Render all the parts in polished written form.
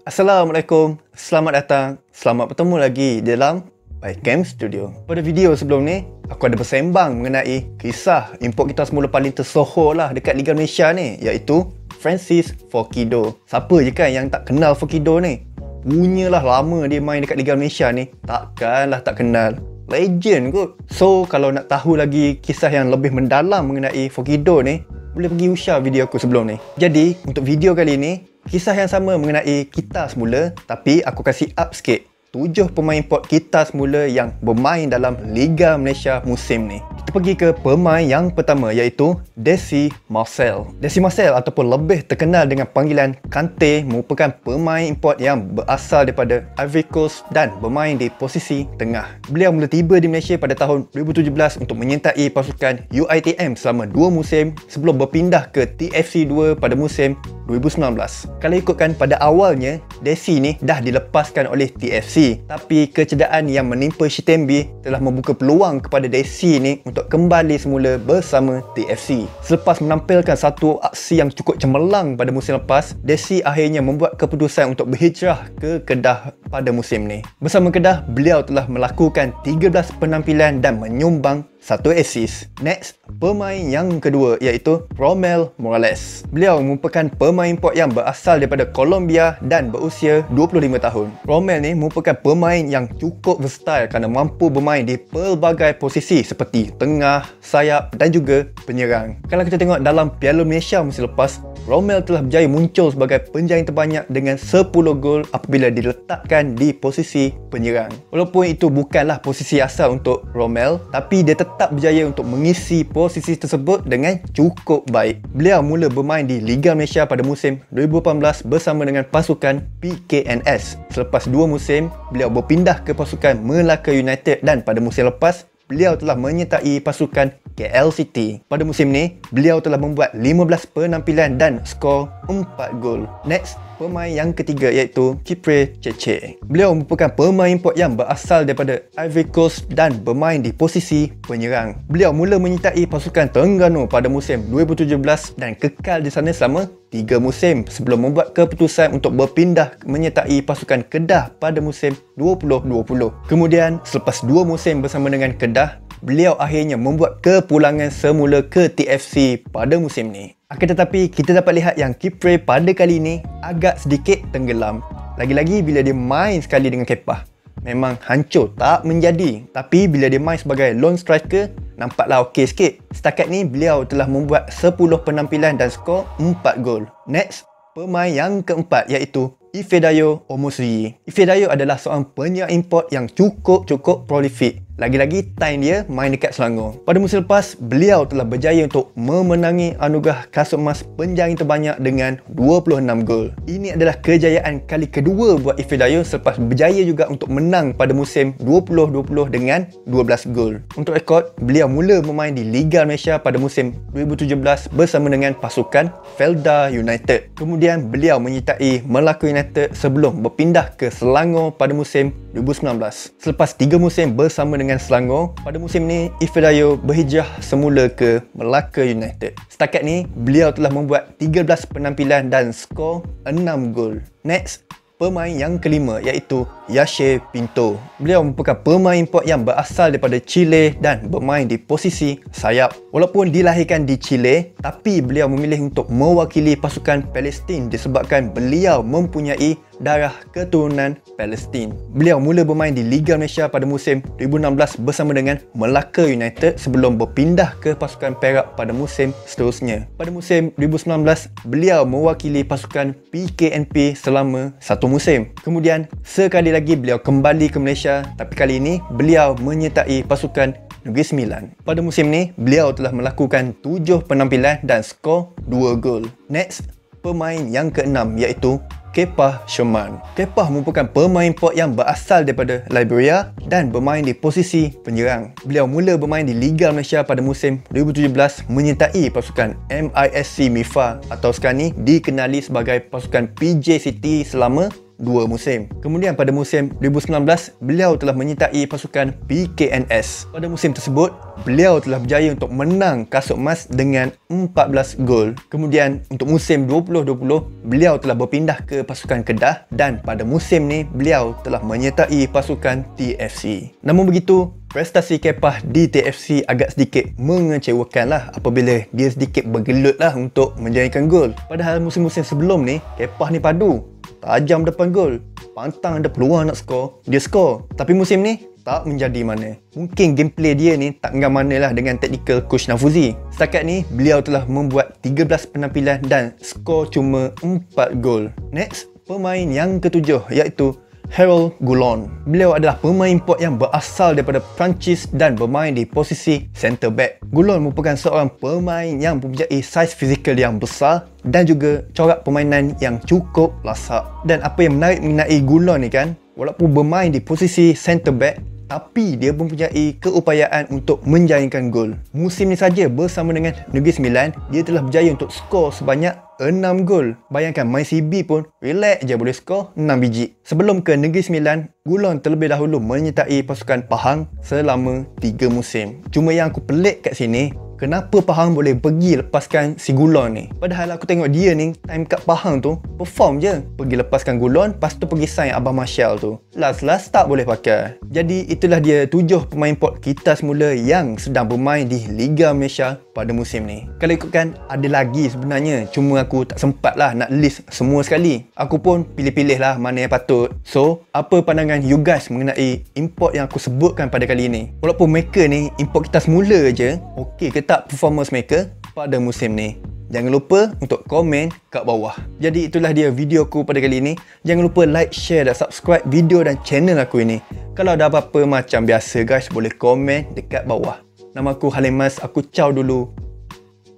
Assalamualaikum, selamat datang, selamat bertemu lagi dalam By Cam Studio. Pada video sebelum ni, aku ada bersembang mengenai kisah import kita semula paling tersohor lah dekat Liga Malaysia ni, iaitu Francis Forquido. Siapa je kan yang tak kenal Forquido ni? Punyalah lama dia main dekat Liga Malaysia ni, takkanlah tak kenal. Legend kot. So, kalau nak tahu lagi kisah yang lebih mendalam mengenai Forquido ni, boleh pergi ushare video aku sebelum ni. Jadi, untuk video kali ni, kisah yang sama mengenai kita semula, tapi aku kasih up sikit. 7 pemain import kita semula yang bermain dalam Liga Malaysia musim ni. Kita pergi ke pemain yang pertama, iaitu Desi Marcel. Desi Marcel ataupun lebih terkenal dengan panggilan Kante merupakan pemain import yang berasal daripada Ivory Coast dan bermain di posisi tengah. Beliau mula tiba di Malaysia pada tahun 2017 untuk menyertai pasukan UiTM selama 2 musim sebelum berpindah ke TFC 2 pada musim 2019. Kalau ikutkan pada awalnya, Desi ni dah dilepaskan oleh TFC, tapi kecederaan yang menimpa Shitembi telah membuka peluang kepada Desi ni untuk kembali semula bersama TFC. Selepas menampilkan satu aksi yang cukup cemerlang pada musim lepas, Desi akhirnya membuat keputusan untuk berhijrah ke Kedah pada musim ni. Bersama Kedah, beliau telah melakukan 13 penampilan dan menyumbang 1 assist. Next, pemain yang kedua iaitu Romel Morales. Beliau merupakan pemain import yang berasal daripada Colombia dan berusia 25 tahun. Romel ni merupakan pemain yang cukup versatile kerana mampu bermain di pelbagai posisi seperti tengah, sayap dan juga penyerang. Kalau kita tengok dalam Piala Malaysia musim lepas, Romel telah berjaya muncul sebagai penjaring terbanyak dengan 10 gol apabila diletakkan di posisi penyerang. Walaupun itu bukanlah posisi asal untuk Romel, tapi dia tetap berjaya untuk mengisi posisi tersebut dengan cukup baik. Beliau mula bermain di Liga Malaysia pada musim 2018 bersama dengan pasukan PKNS. Selepas 2 musim, beliau berpindah ke pasukan Melaka United dan pada musim lepas, beliau telah menyertai pasukan KL City. Pada musim ni, beliau telah membuat 15 penampilan dan skor 4 gol. Next, pemain yang ketiga iaitu Kipre Cheche. Beliau merupakan pemain import yang berasal daripada Ivory Coast dan bermain di posisi penyerang. Beliau mula menyertai pasukan Terengganu pada musim 2017 dan kekal di sana selama 3 musim sebelum membuat keputusan untuk berpindah menyertai pasukan Kedah pada musim 2020. Kemudian, selepas 2 musim bersama dengan Kedah, beliau akhirnya membuat kepulangan semula ke TFC pada musim ni. Akan tetapi, kita dapat lihat yang Kipre pada kali ini agak sedikit tenggelam. Lagi-lagi bila dia main sekali dengan Kepa, memang hancur tak menjadi. Tapi bila dia main sebagai lone striker, nampaklah okey sikit. Setakat ni, beliau telah membuat 10 penampilan dan skor 4 gol. Next, pemain yang keempat iaitu Ifedayo Omosuyi. Ifedayo adalah seorang penyiar import yang cukup prolific. Lagi-lagi time dia main dekat Selangor. Pada musim lepas, beliau telah berjaya untuk memenangi anugerah kasut emas penjaring terbanyak dengan 26 gol. Ini adalah kejayaan kali kedua buat Ifedayo selepas berjaya juga untuk menang pada musim 2020 dengan 12 gol. Untuk rekod, beliau mula bermain di Liga Malaysia pada musim 2017 bersama dengan pasukan Felda United. Kemudian beliau menyertai Melaka United sebelum berpindah ke Selangor pada musim 2019. Selepas 3 musim bersama dengan Selangor, pada musim ni Ifedayo berhijrah semula ke Melaka United. Setakat ni, beliau telah membuat 13 penampilan dan skor 6 gol. Next, pemain yang kelima iaitu Yashe Pinto. Beliau merupakan pemain import yang berasal daripada Chile dan bermain di posisi sayap. Walaupun dilahirkan di Chile, tapi beliau memilih untuk mewakili pasukan Palestin disebabkan beliau mempunyai darah keturunan Palestin. Beliau mula bermain di Liga Malaysia pada musim 2016 bersama dengan Melaka United sebelum berpindah ke pasukan Perak pada musim seterusnya. Pada musim 2019, beliau mewakili pasukan PKNP selama 1 musim. Kemudian, sekali lagi beliau kembali ke Malaysia, tapi kali ini beliau menyertai pasukan Negeri Sembilan. Pada musim ni, beliau telah melakukan 7 penampilan dan skor 2 gol. Next, pemain yang keenam iaitu Kepa Sherman. Kepa merupakan pemain import yang berasal daripada Liberia dan bermain di posisi penyerang. Beliau mula bermain di Liga Malaysia pada musim 2017 menyertai pasukan MISC Mifa atau sekarang ni dikenali sebagai pasukan PJ City selama 2 musim. Kemudian pada musim 2019, beliau telah menyertai pasukan PKNS. Pada musim tersebut, beliau telah berjaya untuk menang kasut emas dengan 14 gol. Kemudian untuk musim 2020, beliau telah berpindah ke pasukan Kedah dan pada musim ni beliau telah menyertai pasukan TFC. Namun begitu, prestasi Kepa di TFC agak sedikit mengecewakan lah apabila dia sedikit bergelut lah untuk menjayakan gol. Padahal musim-musim sebelum ni, Kepa ni padu, tajam depan gol, pantang ada peluang nak skor, dia skor. Tapi musim ni, tak menjadi mana. Mungkin gameplay dia ni tak enggak mana lah dengan tactical coach Nafuzi. Setakat ni, beliau telah membuat 13 penampilan dan skor cuma 4 gol. Next, pemain yang ketujuh iaitu Harold Goulon. Beliau adalah pemain import yang berasal daripada Perancis dan bermain di posisi centre back. Goulon merupakan seorang pemain yang mempunyai saiz fizikal yang besar dan juga corak permainan yang cukup lasak. Dan apa yang menarik mengenai Goulon ni kan, walaupun bermain di posisi centre back, tapi dia mempunyai keupayaan untuk menjayakan gol. Musim ni saja bersama dengan Negeri Sembilan, dia telah berjaya untuk skor sebanyak 6 gol. Bayangkan main CB pun relax je boleh skor 6 biji. Sebelum ke Negeri Sembilan, Goulon terlebih dahulu menyertai pasukan Pahang selama 3 musim. Cuma yang aku pelik kat sini, kenapa Pahang boleh pergi lepaskan si Goulon ni? Padahal aku tengok dia ni, time kat Pahang tu, perform je. Pergi lepaskan Goulon, lepas tu pergi sign Abah Marshall tu. Last tak boleh pakai. Jadi itulah dia 7 pemain import kita semula yang sedang bermain di Liga Malaysia pada musim ni. Kalau ikutkan, ada lagi sebenarnya. Cuma aku tak sempat lah nak list semua sekali. Aku pun pilih-pilih lah mana yang patut. So, apa pandangan you guys mengenai import yang aku sebutkan pada kali ini? Walaupun mereka ni import kita semula je, okey ke tak performance mereka pada musim ni? Jangan lupa untuk komen kat bawah. Jadi itulah dia video aku pada kali ini. Jangan lupa like, share dan subscribe video dan channel aku ini. Kalau ada apa-apa macam biasa guys, boleh komen dekat bawah. Nama aku Halim Mas, aku ciao dulu.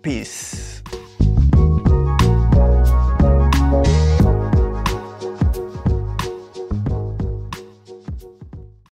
Peace.